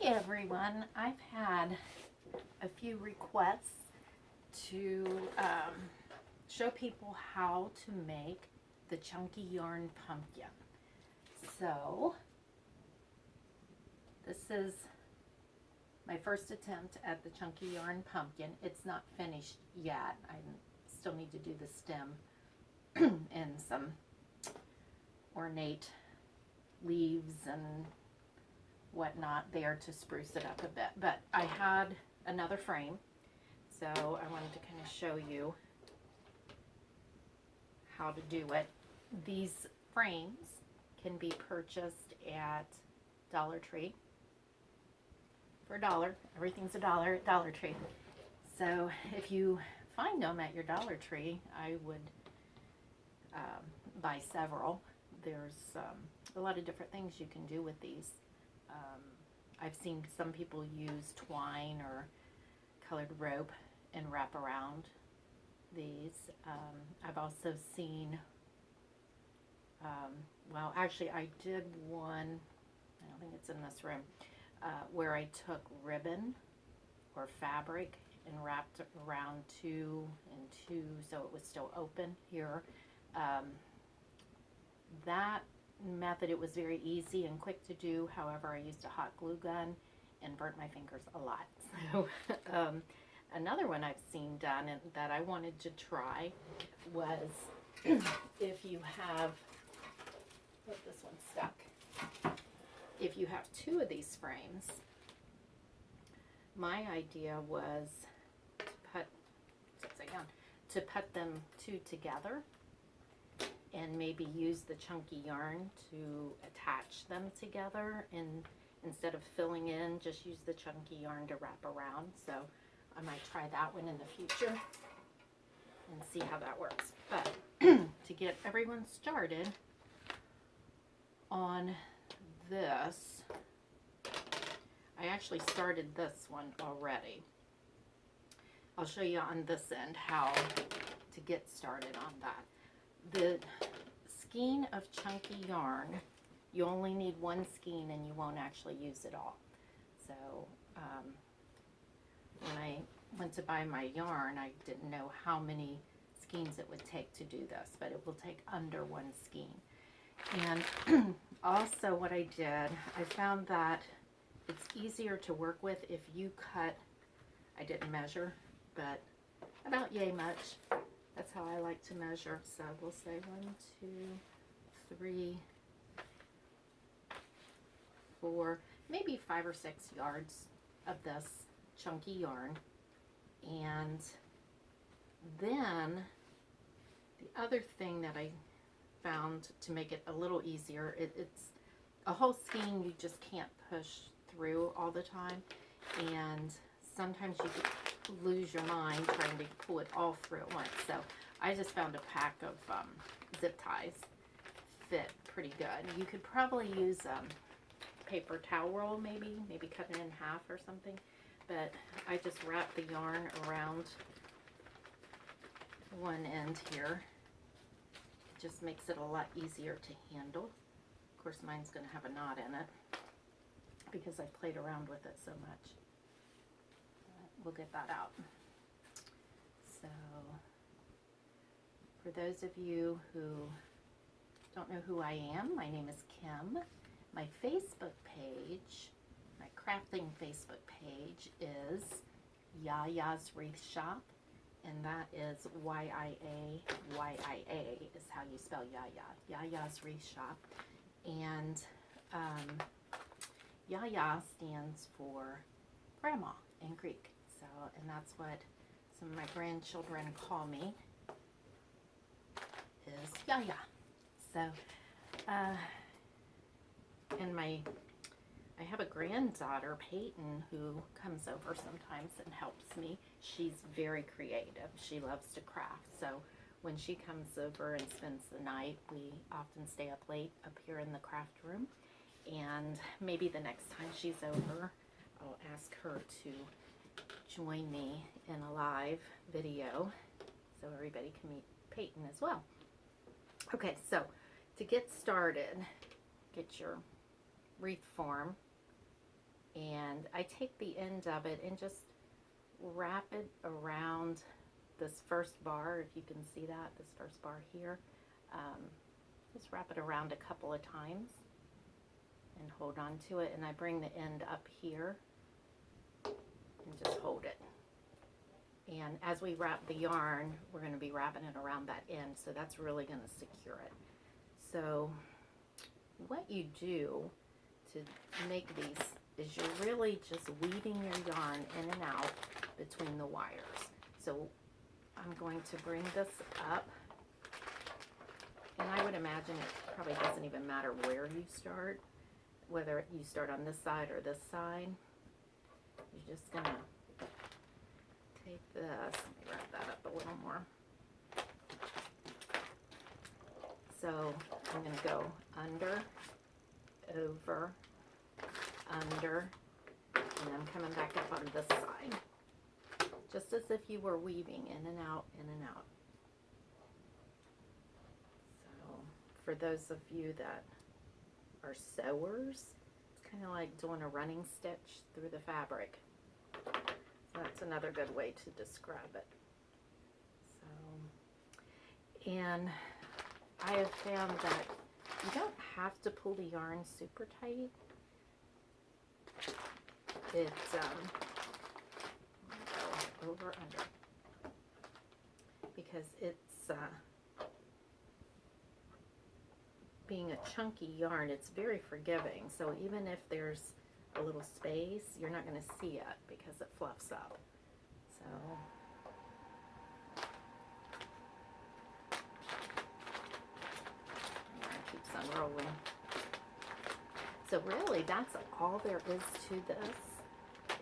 Hey everyone, I've had a few requests to show people how to make the chunky yarn pumpkin. So this is my first attempt at the chunky yarn pumpkin. It's not finished yet. I still need to do the stem and some ornate leaves and whatnot there to spruce it up a bit. But I had another frame, so I wanted to kind of show you how to do it. These frames can be purchased at Dollar Tree for $1. Everything's $1 at Dollar Tree. So if you find them at your Dollar Tree, I would buy several. There's a lot of different things you can do with these. I've seen some people use twine or colored rope and wrap around these. I've also seen, well, actually I did one, I don't think it's in this room, where I took ribbon or fabric and wrapped around two and two so it was still open here. That method, it was very easy and quick to do. However, I used a hot glue gun and burnt my fingers a lot. So another one I've seen done and that I wanted to try was if you have, oh, this one's stuck. If you have two of these frames, my idea was to put them two together and maybe use the chunky yarn to attach them together, and instead of filling in, just use the chunky yarn to wrap around. So I might try that one in the future and see how that works. But to get everyone started on this, I actually started this one already. I'll show you on this end how to get started on that. The skein of chunky yarn, you only need one skein and you won't actually use it all. So when I went to buy my yarn, I didn't know how many skeins it would take to do this, but it will take under one skein. And also what I did, I found that it's easier to work with if you cut, I didn't measure, but about yay much. That's how I like to measure. So we'll say 1, 2, 3, 4, maybe 5 or 6 yards of this chunky yarn. And then the other thing that I found to make it a little easier, it's a whole skein you just can't push through all the time. And sometimes you could lose your mind trying to pull it all through at once. So I just found a pack of zip ties fit pretty good. You could probably use paper towel roll, maybe cut it in half or something. But I just wrap the yarn around one end here. It just makes it a lot easier to handle. Of course, mine's going to have a knot in it because I played around with it so much. We'll get that out. So for those of you who don't know who I am, my name is Kim. My Facebook page, my crafting Facebook page is Yaya's Wreath Shop, and that is Y-I-A-Y-I-A is how you spell Yaya. Yaya's Wreath Shop. And Yaya stands for Grandma in Greek. So, and that's what some of my grandchildren call me, is Yaya. So, and I have a granddaughter, Peyton, who comes over sometimes and helps me. She's very creative. She loves to craft. So when she comes over and spends the night, we often stay up late up here in the craft room. And maybe the next time she's over, I'll ask her to join me in a live video so everybody can meet Peyton as well. Okay, so to get started, get your wreath form And I take the end of it and just wrap it around this first bar, if you can see that, this first bar here. Just wrap it around a couple of times and hold on to it, and I bring the end up here and just hold it. And as we wrap the yarn, we're going to be wrapping it around that end, so that's really going to secure it. So what you do to make these is you're really just weaving your yarn in and out between the wires. So I'm going to bring this up, and I would imagine it probably doesn't even matter where you start, whether you start on this side or this side. You're just gonna take this, let me wrap that up a little more. So I'm gonna go under, over, under, and I'm coming back up on this side. Just as if you were weaving in and out, in and out. So for those of you that are sewers, it's kind of like doing a running stitch through the fabric. So that's another good way to describe it. So, and I have found that you don't have to pull the yarn super tight. It's over under, because it's being a chunky yarn, it's very forgiving. So even if there's a little space, you're not going to see it because it fluffs up. So it keeps unrolling. So really, that's all there is to this,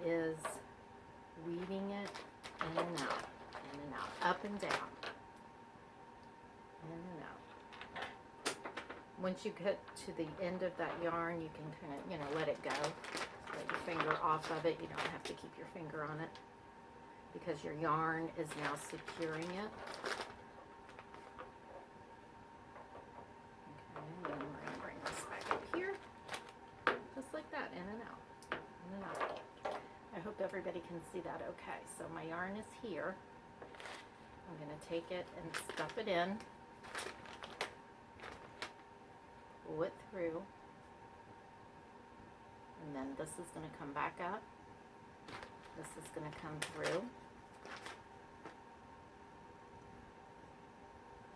is weaving it in and out, in and out, up and down, in and out. Once you get to the end of that yarn, you can kind of, let it go. Let your finger off of it. You don't have to keep your finger on it, because your yarn is now securing it. Okay, and then we're going to bring this back up here, just like that, in and out, in and out. I hope everybody can see that okay. So my yarn is here. I'm going to take it and stuff it in, pull it through, and then this is going to come back up. This is going to come through,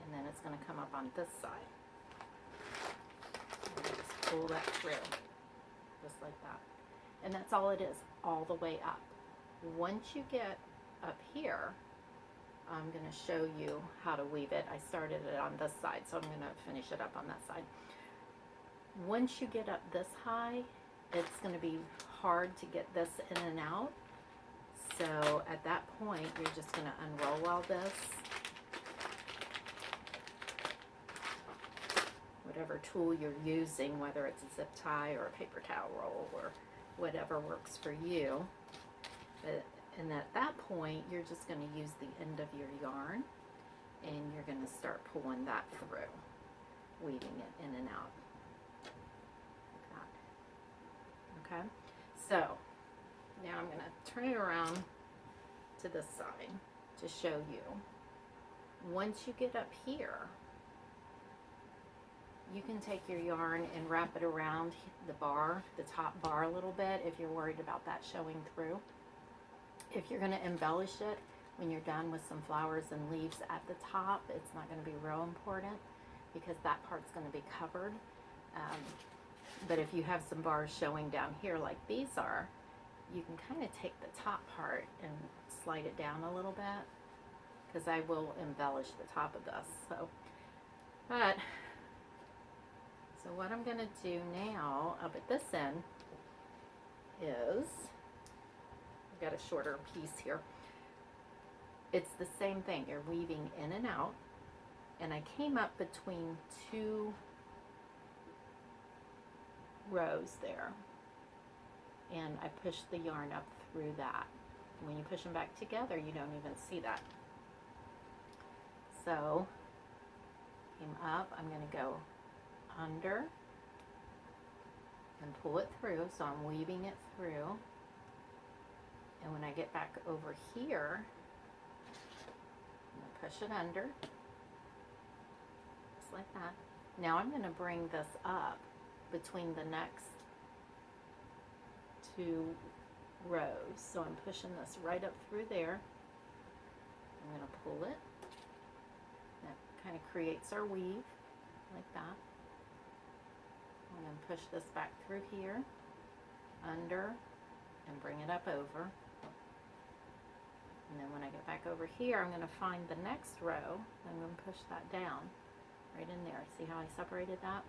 and then it's going to come up on this side. And just pull that through, just like that. And that's all it is, all the way up. Once you get up here, I'm going to show you how to weave it. I started it on this side, so I'm going to finish it up on that side. Once you get up this high, it's going to be hard to get this in and out. So at that point, you're just going to unroll all this. Whatever tool you're using, whether it's a zip tie or a paper towel roll or whatever works for you. And at that point, you're just going to use the end of your yarn, and you're going to start pulling that through, weaving it in and out. Like that. Okay? So, now I'm going to turn it around to this side to show you. Once you get up here, you can take your yarn and wrap it around the bar, the top bar a little bit, if you're worried about that showing through. If you're going to embellish it, when you're done with some flowers and leaves at the top, it's not going to be real important, because that part's going to be covered. But if you have some bars showing down here like these are, you can kind of take the top part and slide it down a little bit, because I will embellish the top of this. So what I'm going to do now up at this end is, I've got a shorter piece here. It's the same thing. You're weaving in and out, and I came up between two rows there, and I pushed the yarn up through that. When you push them back together, you don't even see that. So, came up, I'm going to go under and pull it through. So I'm weaving it through. And when I get back over here, I'm going to push it under, just like that. Now I'm going to bring this up between the next two rows. So I'm pushing this right up through there. I'm going to pull it. That kind of creates our weave, like that. I'm going to push this back through here, under, and bring it up over. And then when I get back over here, I'm going to find the next row. I'm going to push that down, right in there. See how I separated that?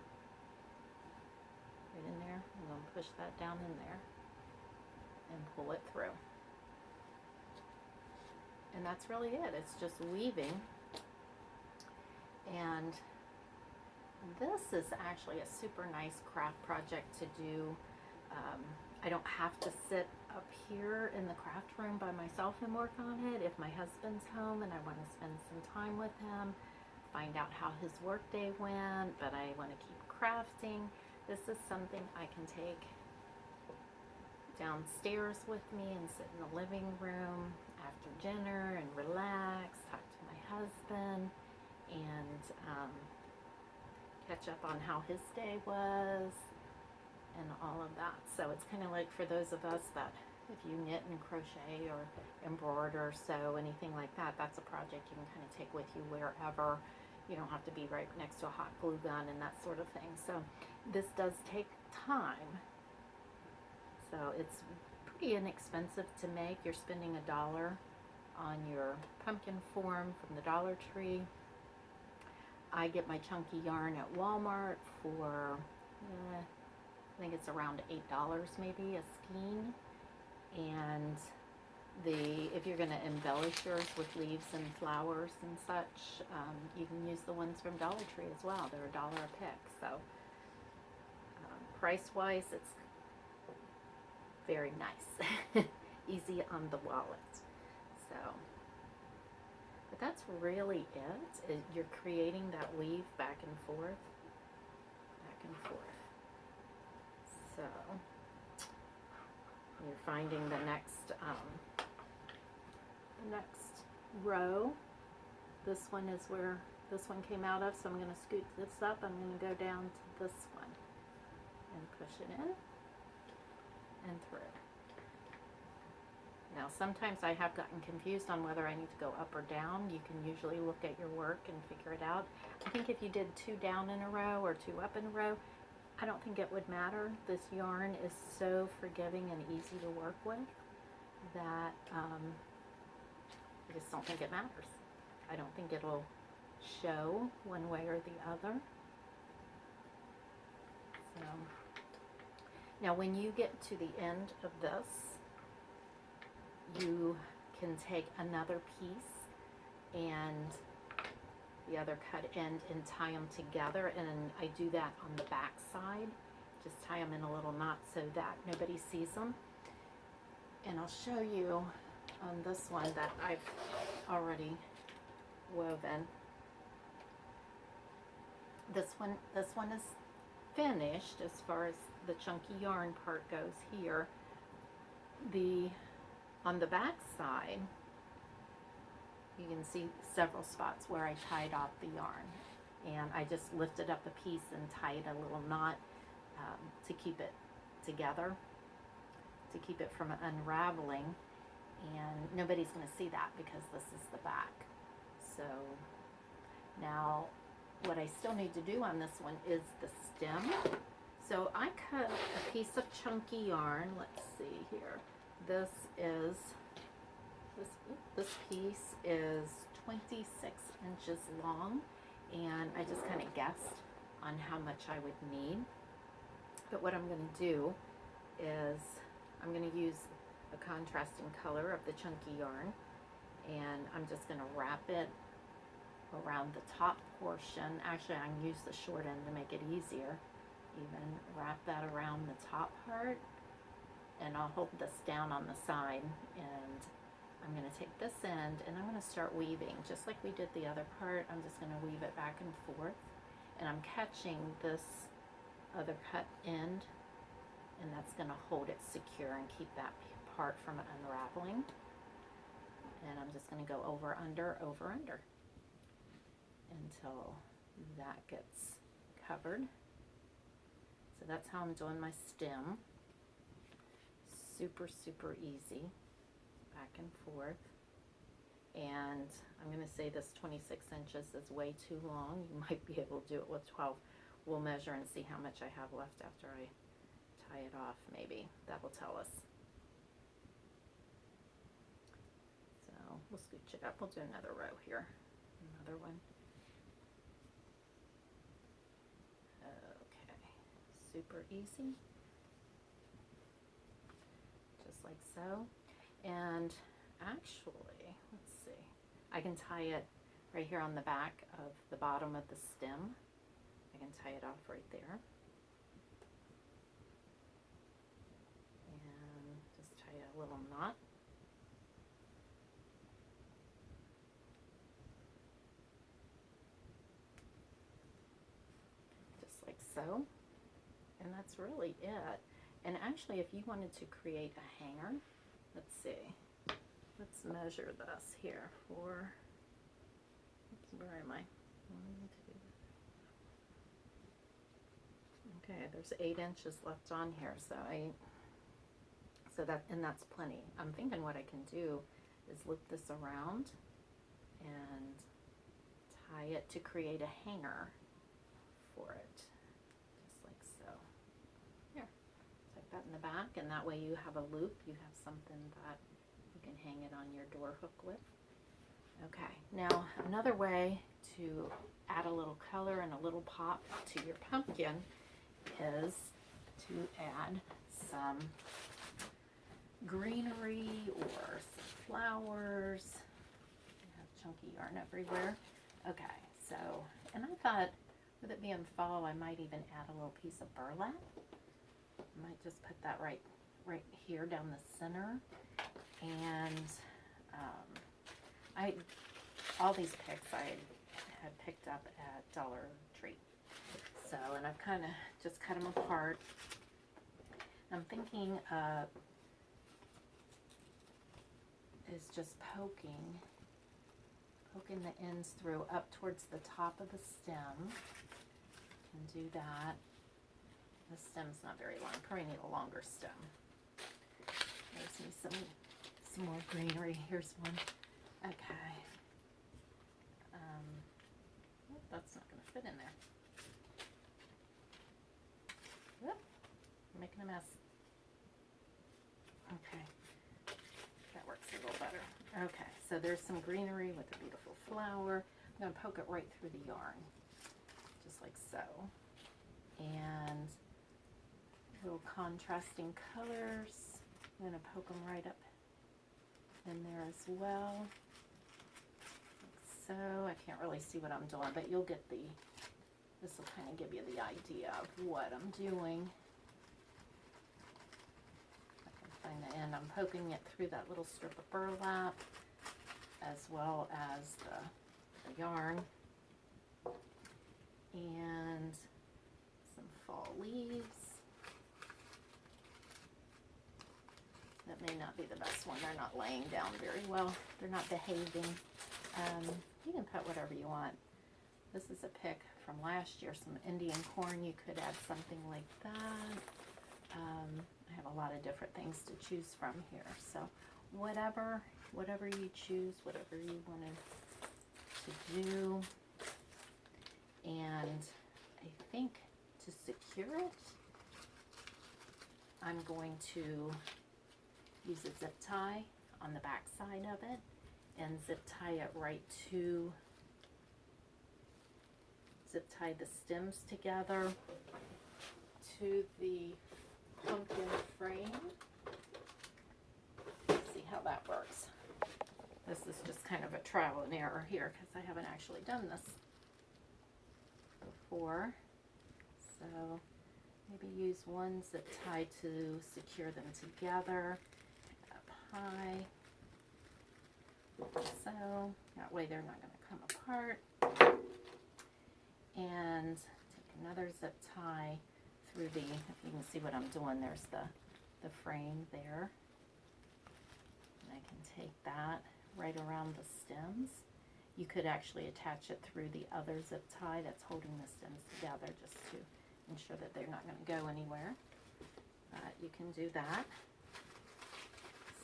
Right in there. I'm going to push that down in there and pull it through. And that's really it. It's just weaving. And this is actually a super nice craft project to do. I don't have to sit up here in the craft room by myself and work on it. If my husband's home and I want to spend some time with him, find out how his workday went, but I want to keep crafting, this is something I can take downstairs with me and sit in the living room after dinner and relax, talk to my husband, and catch up on how his day was and all of that. So it's kind of like for those of us that if you knit and crochet or embroider, sew, anything like that, that's a project you can kind of take with you wherever. You don't have to be right next to a hot glue gun and that sort of thing. So this does take time. So it's pretty inexpensive to make. You're spending $1 on your pumpkin form from the Dollar Tree. I get my chunky yarn at Walmart for, I think it's around $8 maybe a skein. And if you're going to embellish yours with leaves and flowers and such, you can use the ones from Dollar Tree as well. They're $1 a pick. So price-wise, it's very nice. Easy on the wallet. So, but that's really it. You're creating that weave back and forth. Back and forth. So, you're finding the next row. This one is where this one came out of, so I'm going to scoot this up. I'm going to go down to this one and push it in and through. Now sometimes I have gotten confused on whether I need to go up or down. You can usually look at your work and figure it out. I think if you did 2 down in a row or 2 up in a row, I don't think it would matter. This yarn is so forgiving and easy to work with that I just don't think it matters. I don't think it'll show one way or the other. So now when you get to the end of this, you can take another piece and the other cut end and tie them together, and I do that on the back side. Just tie them in a little knot so that nobody sees them. And I'll show you on this one that I've already woven. This one is finished as far as the chunky yarn part goes here. On the back side, you can see several spots where I tied off the yarn, and I just lifted up a piece and tied a little knot to keep it together, to keep it from unraveling, and nobody's going to see that because this is the back. So now what I still need to do on this one is the stem. So I cut a piece of chunky yarn. Let's see here. This piece is 26 inches long, and I just kind of guessed on how much I would need. But what I'm going to do is I'm going to use a contrasting color of the chunky yarn, and I'm just going to wrap it around the top portion. Actually, I can use the short end to make it easier. Even wrap that around the top part, and I'll hold this down on the side, and I'm going to take this end and I'm going to start weaving just like we did the other part. I'm just going to weave it back and forth, and I'm catching this other cut end and that's going to hold it secure and keep that part from unraveling. And I'm just going to go over, under until that gets covered. So that's how I'm doing my stem. Super, super easy, back and forth. And I'm going to say this 26 inches is way too long. You might be able to do it with 12. We'll measure and see how much I have left after I tie it off, maybe. That will tell us. So we'll scooch it up. We'll do another row here. Another one. Okay, super easy. Just like so. And actually, let's see, I can tie it right here on the back of the bottom of the stem. I can tie it off right there. And just tie a little knot. Just like so. And that's really it. And actually, if you wanted to create a hanger, let's see. Let's measure this here for, oops, where am I? 1, 2. Okay, there's 8 inches left on here, so that's plenty. I'm thinking what I can do is loop this around and tie it to create a hanger for it, just like so. Here, tuck that in the back, and that way you have a loop, you have something that you can hang it on your door hook with. Okay, now another way to add a little color and a little pop to your pumpkin is to add some greenery or some flowers. I have chunky yarn everywhere. Okay, so, and I thought with it being fall, I might even add a little piece of burlap. I might just put that right here down the center. And all these picks I had picked up at Dollar Tree. So, and I've kind of just cut them apart. I'm thinking is just poking the ends through up towards the top of the stem. Can do that. The stem's not very long. Probably need a longer stem. There's me some more greenery. Here's one. Okay. That's not going to fit in there. Whoop. I'm making a mess. Okay. That works a little better. Okay, so there's some greenery with a beautiful flower. I'm going to poke it right through the yarn, just like so. And little contrasting colors. I'm going to poke them right up in there as well. Like so. I can't really see what I'm doing, but you'll get this will kind of give you the idea of what I'm doing. I can find the end. I'm poking it through that little strip of burlap as well as the yarn. And some fall leaves. That may not be the best one. They're not laying down very well. They're not behaving. You can put whatever you want. This is a pick from last year, some Indian corn. You could add something like that. I have a lot of different things to choose from here. So whatever you choose, whatever you wanted to do. And I think to secure it, I'm going to use a zip tie on the back side of it and zip tie it right to, zip tie the stems together to the pumpkin frame. Let's see how that works. This is just kind of a trial and error here because I haven't actually done this before. So maybe use one zip tie to secure them together up high. So that way they're not going to come apart. And take another zip tie through the, if you can see what I'm doing, there's the frame there. And I can take that right around the stems. You could actually attach it through the other zip tie that's holding the stems together, just to ensure that they're not going to go anywhere. But you can do that.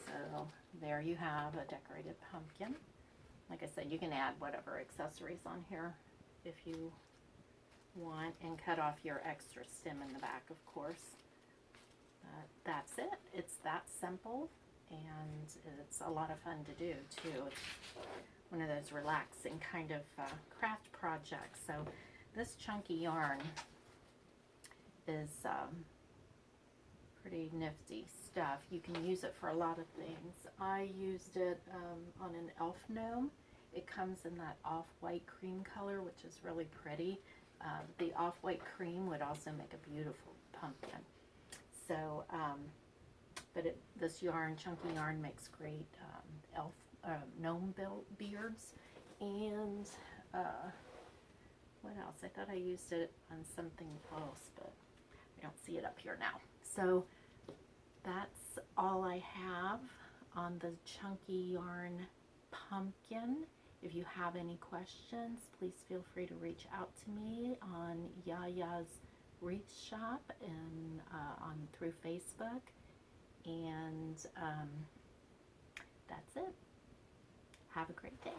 So there you have a decorated pumpkin. Like I said, you can add whatever accessories on here if you want, and cut off your extra stem in the back, of course. But that's it. It's that simple, and it's a lot of fun to do too. It's one of those relaxing kind of craft projects. So this chunky yarn is pretty nifty stuff. You can use it for a lot of things. I used it on an elf gnome. It comes in that off-white cream color, which is really pretty. The off-white cream would also make a beautiful pumpkin. So, this yarn, chunky yarn, makes great elf gnome beards. And what else? I thought I used it on something else, but I don't see it up here now. So that's all I have on the chunky yarn pumpkin. If you have any questions, please feel free to reach out to me on Yaya's Wreath Shop and through Facebook. And that's it. Have a great day.